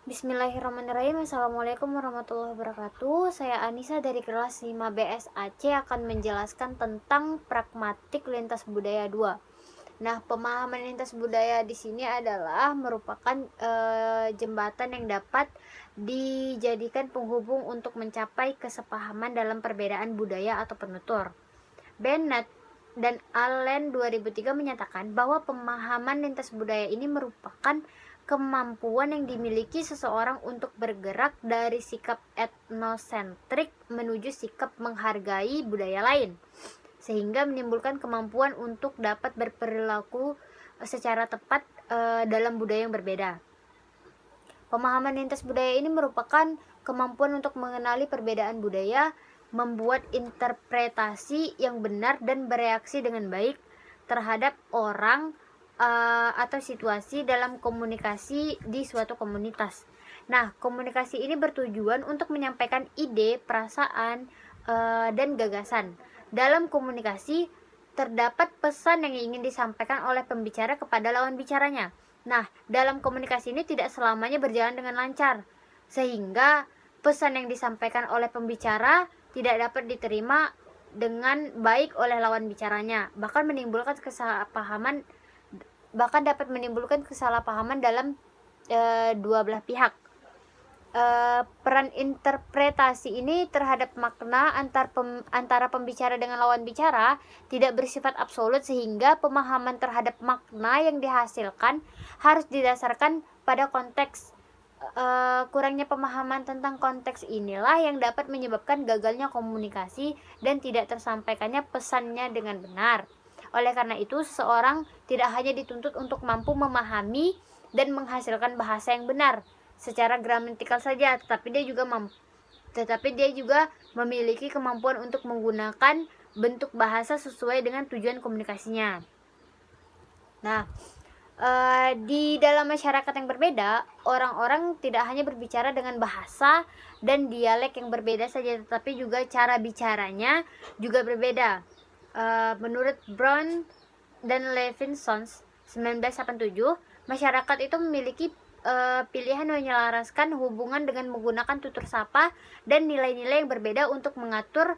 Bismillahirrahmanirrahim. Assalamualaikum warahmatullahi wabarakatuh. Saya Anissa dari kelas 5 BSAC akan menjelaskan tentang pragmatik lintas budaya 2. Nah, pemahaman lintas budaya di sini adalah merupakan jembatan yang dapat dijadikan penghubung untuk mencapai kesepahaman dalam perbedaan budaya atau penutur. Bennett dan Allen 2003 menyatakan bahwa pemahaman lintas budaya ini merupakan kemampuan yang dimiliki seseorang untuk bergerak dari sikap etnosentrik menuju sikap menghargai budaya lain, sehingga menimbulkan kemampuan untuk dapat berperilaku secara tepat dalam budaya yang berbeda. Pemahaman lintas budaya ini merupakan kemampuan untuk mengenali perbedaan budaya, membuat interpretasi yang benar dan bereaksi dengan baik terhadap orang atau situasi dalam komunikasi di suatu komunitas. Nah, komunikasi ini bertujuan untuk menyampaikan ide, perasaan, dan gagasan. Dalam komunikasi terdapat pesan yang ingin disampaikan oleh pembicara kepada lawan bicaranya. Nah, dalam komunikasi ini tidak selamanya berjalan dengan lancar, sehingga pesan yang disampaikan oleh pembicara tidak dapat diterima dengan baik oleh lawan bicaranya, bahkan dapat menimbulkan kesalahpahaman dalam dua belah pihak. Peran interpretasi ini terhadap makna antara pembicara dengan lawan bicara tidak bersifat absolut, sehingga pemahaman terhadap makna yang dihasilkan harus didasarkan pada konteks. Kurangnya pemahaman tentang konteks inilah yang dapat menyebabkan gagalnya komunikasi dan tidak tersampaikannya pesannya dengan benar. Oleh karena itu, seseorang tidak hanya dituntut untuk mampu memahami dan menghasilkan bahasa yang benar secara gramatikal saja, tetapi dia juga memiliki kemampuan untuk menggunakan bentuk bahasa sesuai dengan tujuan komunikasinya. Nah, di dalam masyarakat yang berbeda, orang-orang tidak hanya berbicara dengan bahasa dan dialek yang berbeda saja, tetapi juga cara bicaranya juga berbeda. Menurut Brown dan Levinson 1987, masyarakat itu memiliki pilihan menyelaraskan hubungan dengan menggunakan tutur sapa dan nilai-nilai yang berbeda untuk mengatur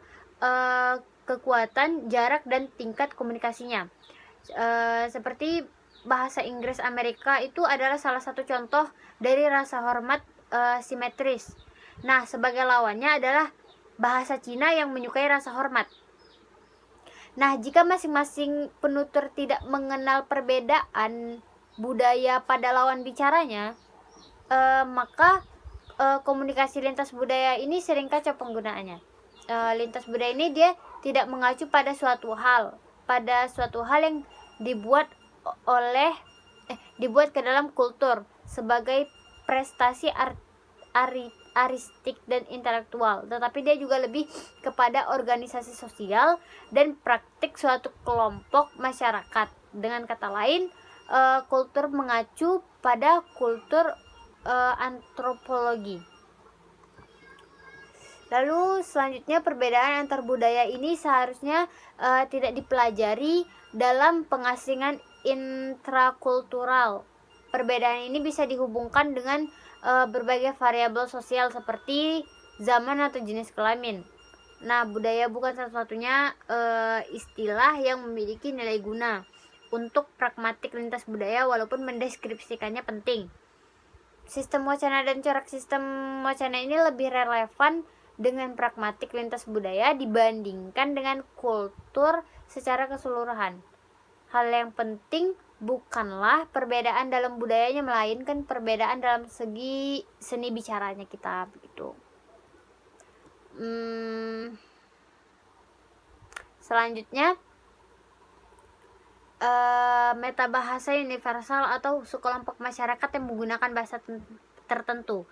kekuatan, jarak, dan tingkat komunikasinya. Seperti bahasa Inggris Amerika itu adalah salah satu contoh dari rasa hormat simetris. Nah, sebagai lawannya adalah bahasa Cina yang menyukai rasa hormat. Nah, jika masing-masing penutur tidak mengenal perbedaan budaya pada lawan bicaranya, maka komunikasi lintas budaya ini sering kacau penggunaannya. Lintas budaya ini dia tidak mengacu pada suatu hal yang dibuat ke dalam kultur sebagai prestasi aristik dan intelektual, tetapi dia juga lebih kepada organisasi sosial dan praktik suatu kelompok masyarakat. Dengan kata lain, kultur mengacu pada kultur antropologi. Lalu selanjutnya, perbedaan antar budaya ini seharusnya tidak dipelajari dalam pengasingan intrakultural. Perbedaan ini bisa dihubungkan dengan berbagai variabel sosial seperti zaman atau jenis kelamin. Nah, budaya bukan satu-satunya istilah yang memiliki nilai guna untuk pragmatik lintas budaya, walaupun mendeskripsikannya penting. Sistem wacana dan corak sistem wacana ini lebih relevan dengan pragmatik lintas budaya dibandingkan dengan kultur secara keseluruhan. Hal yang penting bukanlah perbedaan dalam budayanya, melainkan perbedaan dalam segi seni bicaranya kita, begitu. Selanjutnya, metabahasa universal atau sekelompok masyarakat yang menggunakan bahasa tertentu.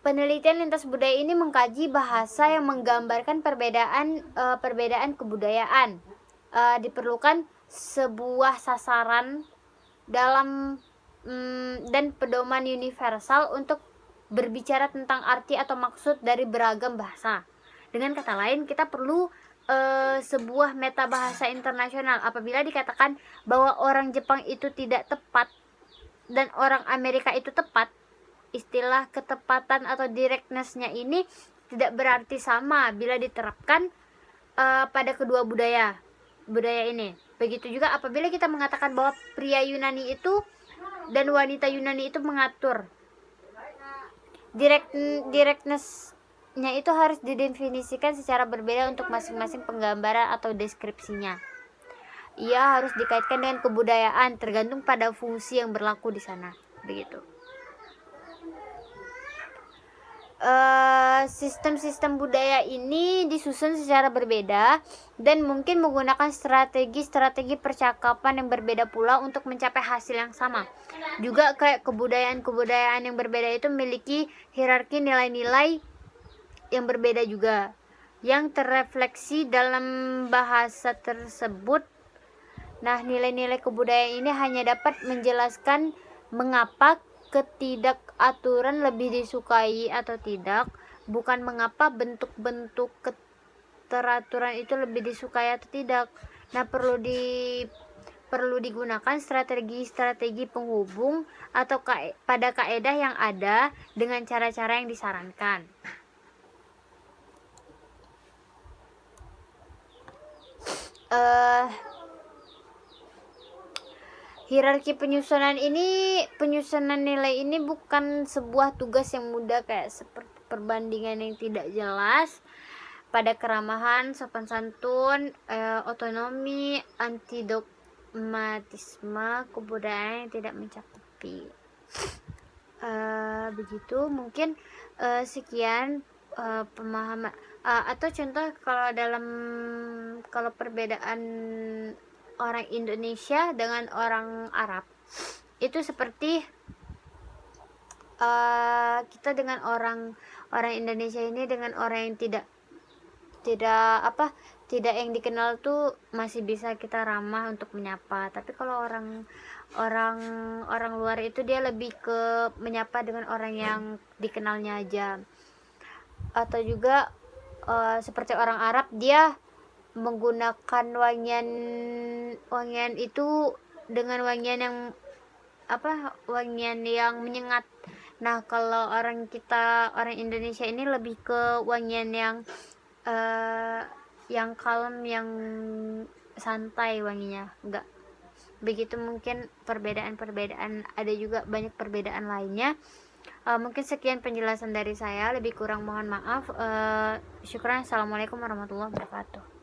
Penelitian lintas budaya ini mengkaji bahasa yang menggambarkan perbedaan kebudayaan. Diperlukan sebuah sasaran dan pedoman universal untuk berbicara tentang arti atau maksud dari beragam bahasa. Dengan kata lain, kita perlu sebuah metabahasa internasional. Apabila dikatakan bahwa orang Jepang itu tidak tepat dan orang Amerika itu tepat, istilah ketepatan atau directness-nya ini tidak berarti sama bila diterapkan pada kedua budaya ini. Begitu juga apabila kita mengatakan bahwa pria Yunani itu dan wanita Yunani itu mengatur, directness-nya itu harus didefinisikan secara berbeda untuk masing-masing penggambaran atau deskripsinya. Ia harus dikaitkan dengan kebudayaan tergantung pada fungsi yang berlaku di sana. Begitu. Sistem-sistem budaya ini disusun secara berbeda dan mungkin menggunakan strategi percakapan yang berbeda pula untuk mencapai hasil yang sama. Juga kayak kebudayaan yang berbeda itu memiliki hierarki nilai-nilai yang berbeda juga, yang terrefleksi dalam bahasa tersebut. Nah, nilai-nilai kebudayaan ini hanya dapat menjelaskan mengapa ketidakaturan lebih disukai atau tidak, bukan mengapa bentuk-bentuk keteraturan itu lebih disukai atau tidak. Nah, perlu digunakan strategi-strategi penghubung atau pada kaedah yang ada dengan cara-cara yang disarankan. Hierarki penyusunan nilai ini bukan sebuah tugas yang mudah, kayak seperti perbandingan yang tidak jelas pada keramahan, sopan santun, otonomi, antidogmatisme, kebudayaan yang tidak mencakupi. Begitu mungkin sekian pemahaman atau contoh kalau perbedaan orang Indonesia dengan orang Arab itu seperti kita dengan orang Indonesia ini dengan orang yang tidak yang dikenal tuh masih bisa kita ramah untuk menyapa, tapi kalau orang luar itu dia lebih ke menyapa dengan orang yang dikenalnya aja. Atau juga seperti orang Arab, dia menggunakan wangian itu dengan wangian yang menyengat. Nah, kalau orang Indonesia ini lebih ke wangian yang kalem, yang santai wanginya, enggak begitu. Mungkin perbedaan ada juga banyak perbedaan lainnya. Mungkin sekian penjelasan dari saya, lebih kurang mohon maaf. Syukran. Assalamualaikum warahmatullahi wabarakatuh.